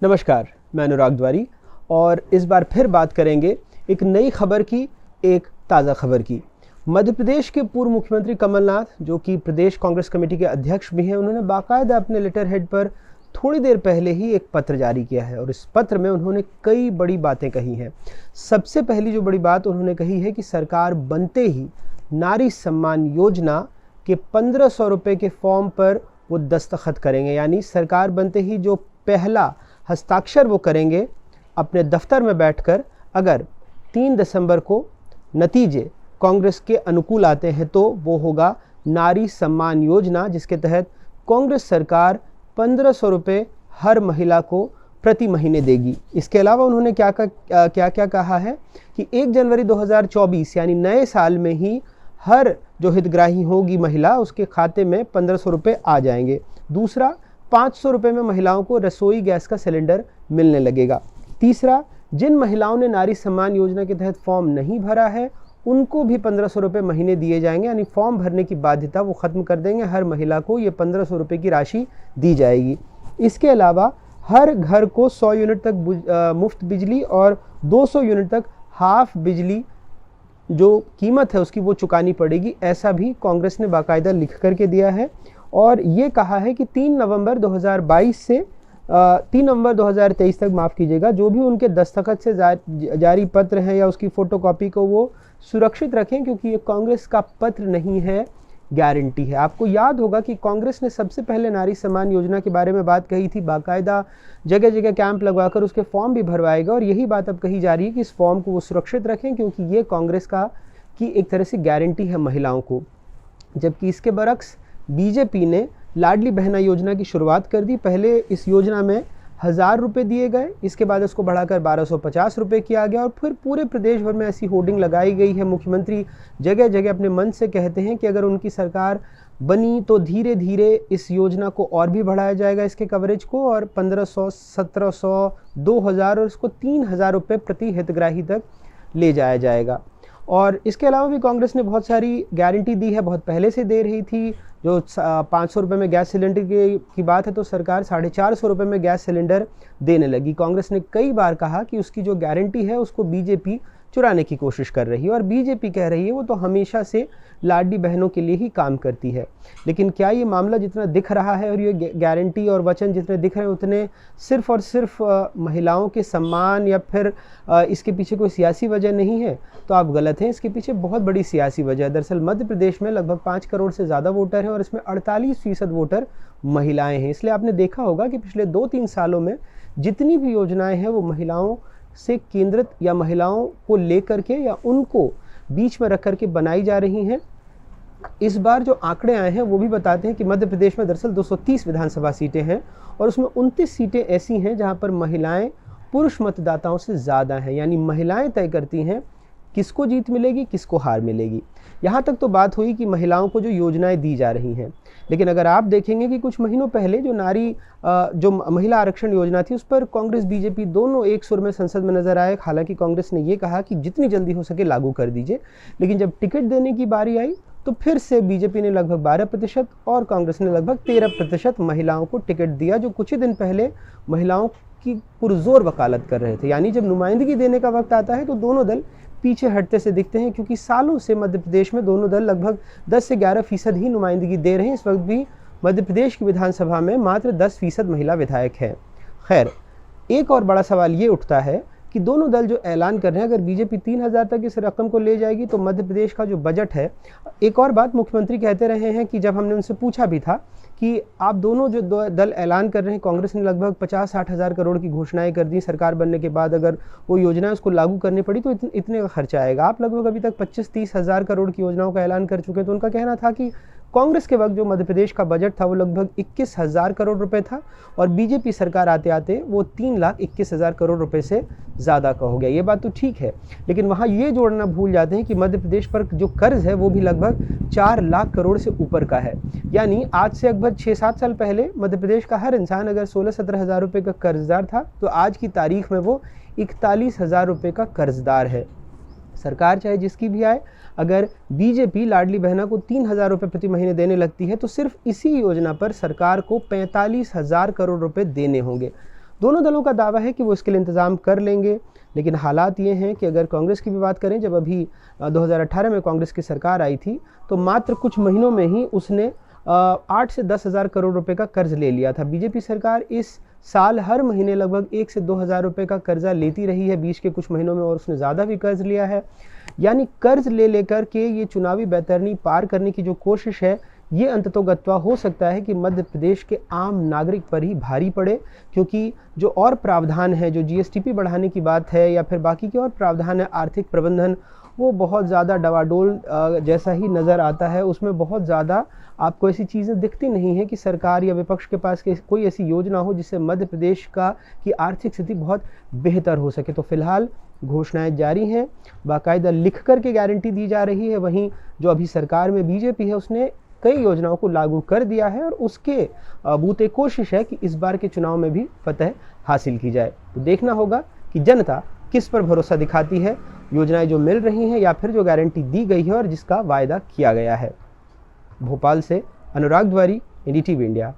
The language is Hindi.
नमस्कार, मैं अनुराग द्वारी और इस बार फिर बात करेंगे एक नई खबर की, एक ताज़ा खबर की। मध्य प्रदेश के पूर्व मुख्यमंत्री कमलनाथ, जो कि प्रदेश कांग्रेस कमेटी के अध्यक्ष भी हैं, उन्होंने बाकायदा अपने लेटर हेड पर थोड़ी देर पहले ही एक पत्र जारी किया है और इस पत्र में उन्होंने कई बड़ी बातें कही हैं। सबसे पहली जो बड़ी बात उन्होंने कही है कि सरकार बनते ही नारी सम्मान योजना के 1500 रुपये के फॉर्म पर वो दस्तखत करेंगे। यानी सरकार बनते ही जो पहला हस्ताक्षर वो करेंगे अपने दफ्तर में बैठकर, अगर 3 दिसंबर को नतीजे कांग्रेस के अनुकूल आते हैं तो वो होगा नारी सम्मान योजना, जिसके तहत कांग्रेस सरकार 1500 रुपये हर महिला को प्रति महीने देगी। इसके अलावा उन्होंने क्या क्या कहा है कि 1 जनवरी 2024 यानी नए साल में ही हर जो हितग्राही होगी महिला, उसके खाते में 1500 रुपये आ जाएंगे। दूसरा, 500 रुपये में महिलाओं को रसोई गैस का सिलेंडर मिलने लगेगा। तीसरा, जिन महिलाओं ने नारी सम्मान योजना के तहत फॉर्म नहीं भरा है उनको भी 1500 रुपये महीने दिए जाएंगे। यानी फॉर्म भरने की बाध्यता वो ख़त्म कर देंगे, हर महिला को ये 1500 रुपये की राशि दी जाएगी। इसके अलावा हर घर को 100 यूनिट तक मुफ्त बिजली और 200 यूनिट तक हाफ बिजली जो कीमत है उसकी वो चुकानी पड़ेगी, ऐसा भी कांग्रेस ने बाकायदा लिख करके दिया है। और ये कहा है कि 3 नवंबर 2022 से 3 नवंबर 2023 तक, माफ़ कीजिएगा, जो भी उनके दस्तखत से जारी पत्र हैं या उसकी फ़ोटोकॉपी को वो सुरक्षित रखें, क्योंकि ये कांग्रेस का पत्र नहीं है, गारंटी है। आपको याद होगा कि कांग्रेस ने सबसे पहले नारी सम्मान योजना के बारे में बात कही थी, बाकायदा जगह जगह कैंप लगवाकर उसके फॉर्म भी भरवाएगा, और यही बात अब कही जा रही है कि इस फॉर्म को वो सुरक्षित रखें, क्योंकि ये कांग्रेस की एक तरह से गारंटी है महिलाओं को। जबकि इसके बरक्स बीजेपी ने लाडली बहना योजना की शुरुआत कर दी। पहले इस योजना में 1000 रुपये दिए गए, इसके बाद उसको बढ़ाकर 1250 रुपये किया गया और फिर पूरे प्रदेश भर में ऐसी होर्डिंग लगाई गई है। मुख्यमंत्री जगह जगह अपने मन से कहते हैं कि अगर उनकी सरकार बनी तो धीरे धीरे इस योजना को और भी बढ़ाया जाएगा, इसके कवरेज को, और 1500, 1700, 2000 और इसको 3000 रुपये प्रति हितग्राही तक ले जाया जाएगा। और इसके अलावा भी कांग्रेस ने बहुत सारी गारंटी दी है, बहुत पहले से दे रही थी। जो 500 रुपये में गैस सिलेंडर की बात है तो सरकार 450 रुपये में गैस सिलेंडर देने लगी। कांग्रेस ने कई बार कहा कि उसकी जो गारंटी है उसको बीजेपी चुराने की कोशिश कर रही है, और बीजेपी कह रही है वो तो हमेशा से लाडली बहनों के लिए ही काम करती है। लेकिन क्या ये मामला जितना दिख रहा है और ये गारंटी और वचन जितने दिख रहे हैं उतने सिर्फ और सिर्फ महिलाओं के सम्मान या फिर इसके पीछे कोई सियासी वजह नहीं है? तो आप गलत हैं, इसके पीछे बहुत बड़ी सियासी वजह है। दरअसल मध्य प्रदेश में लगभग 5 करोड़ से ज़्यादा वोटर हैं और इसमें 48% वोटर महिलाएं हैं। इसलिए आपने देखा होगा कि पिछले 2-3 सालों में जितनी भी योजनाएं हैं वो महिलाओं से केंद्रित या महिलाओं को लेकर के या उनको बीच में रख करके बनाई जा रही हैं। इस बार जो आंकड़े आए हैं वो भी बताते हैं कि मध्य प्रदेश में दरअसल 230 विधानसभा सीटें हैं और उसमें 29 सीटें ऐसी हैं जहां पर महिलाएं पुरुष मतदाताओं से ज़्यादा हैं। यानी महिलाएं तय करती हैं किसको जीत मिलेगी, किसको हार मिलेगी। यहाँ तक तो बात हुई कि महिलाओं को जो योजनाएं दी जा रही हैं, लेकिन अगर आप देखेंगे कि कुछ महीनों पहले जो महिला आरक्षण योजना थी उस पर कांग्रेस बीजेपी दोनों एक सुर में संसद में नजर आए। हालांकि कांग्रेस ने ये कहा कि जितनी जल्दी हो सके लागू कर दीजिए, लेकिन जब टिकट देने की बारी आई तो फिर से बीजेपी ने लगभग 12% और कांग्रेस ने लगभग 13% महिलाओं को टिकट दिया, जो कुछ ही दिन पहले महिलाओं की पुरजोर वकालत कर रहे थे। यानी जब नुमाइंदगी देने का वक्त आता है तो दोनों दल पीछे हटते से दिखते हैं, क्योंकि सालों से मध्य प्रदेश में दोनों दल लगभग 10 से 11% ही नुमाइंदगी दे रहे हैं। इस वक्त भी मध्य प्रदेश की विधानसभा में मात्र 10% महिला विधायक हैं। खैर, एक और बड़ा सवाल ये उठता है कि दोनों दल जो ऐलान कर रहे हैं, अगर बीजेपी 3000 तक इस रकम को ले जाएगी तो मध्य प्रदेश का जो बजट है। एक और बात मुख्यमंत्री कहते रहे हैं कि जब हमने उनसे पूछा भी था कि आप दोनों जो दल ऐलान कर रहे हैं, कांग्रेस ने लगभग 50-60 हज़ार करोड़ की घोषणाएं कर दी सरकार बनने के बाद, अगर वो योजना उसको लागू करनी पड़ी तो इतने का खर्चा आएगा। आप लगभग अभी तक 25-30 हज़ार करोड़ की योजनाओं का ऐलान कर चुके हैं। तो उनका कहना था कि कांग्रेस के वक्त जो मध्य प्रदेश का बजट था वो लगभग 21,000 करोड़ रुपए था और बीजेपी सरकार आते आते वो 3,21,000 करोड़ रुपए से ज़्यादा का हो गया। ये बात तो ठीक है, लेकिन वहाँ ये जोड़ना भूल जाते हैं कि मध्य प्रदेश पर जो कर्ज है वो भी लगभग 4 लाख करोड़ से ऊपर का है। यानी आज से लगभग 6-7 साल पहले मध्य प्रदेश का हर इंसान अगर 16-17 हज़ार रुपये का कर्जदार था तो आज की तारीख में वो 41,000 रुपये का कर्जदार है। सरकार चाहे जिसकी भी आए, अगर बीजेपी लाडली बहना को 3,000 रुपये प्रति महीने देने लगती है तो सिर्फ इसी योजना पर सरकार को 45,000 करोड़ रुपए देने होंगे। दोनों दलों का दावा है कि वो इसके लिए इंतज़ाम कर लेंगे, लेकिन हालात ये हैं कि अगर कांग्रेस की भी बात करें, जब अभी 2018 में कांग्रेस की सरकार आई थी तो मात्र कुछ महीनों में ही उसने 8 से 10 हज़ार करोड़ रुपए का कर्ज ले लिया था। बीजेपी सरकार इस साल हर महीने लगभग 1 से 2 हज़ार रुपये का कर्जा लेती रही है बीच के कुछ महीनों में, और उसने ज़्यादा भी कर्ज लिया है। यानी कर्ज ले लेकर के ये चुनावी बैतरनी पार करने की जो कोशिश है, ये अंततोगत्वा हो सकता है कि मध्य प्रदेश के आम नागरिक पर ही भारी पड़े, क्योंकि जो और प्रावधान है, जो जीएसटीपी बढ़ाने की बात है या फिर बाकी के और प्रावधान है, आर्थिक प्रबंधन, वो बहुत ज़्यादा डवाडोल जैसा ही नज़र आता है। उसमें बहुत ज़्यादा आपको ऐसी चीज़ें दिखती नहीं हैं कि सरकार या विपक्ष के पास कोई ऐसी योजना हो जिससे मध्य प्रदेश की आर्थिक स्थिति बहुत बेहतर हो सके। तो फिलहाल घोषणाएं जारी हैं, बाकायदा लिख कर के गारंटी दी जा रही है। वहीं जो अभी सरकार में बीजेपी है, उसने कई योजनाओं को लागू कर दिया है और उसके बूते कोशिश है कि इस बार के चुनाव में भी फतह हासिल की जाए। तो देखना होगा कि जनता किस पर भरोसा दिखाती है, योजनाएं जो मिल रही हैं या फिर जो गारंटी दी गई है और जिसका वायदा किया गया है। भोपाल से अनुराग द्वारी, एनडीटीवी इंडिया।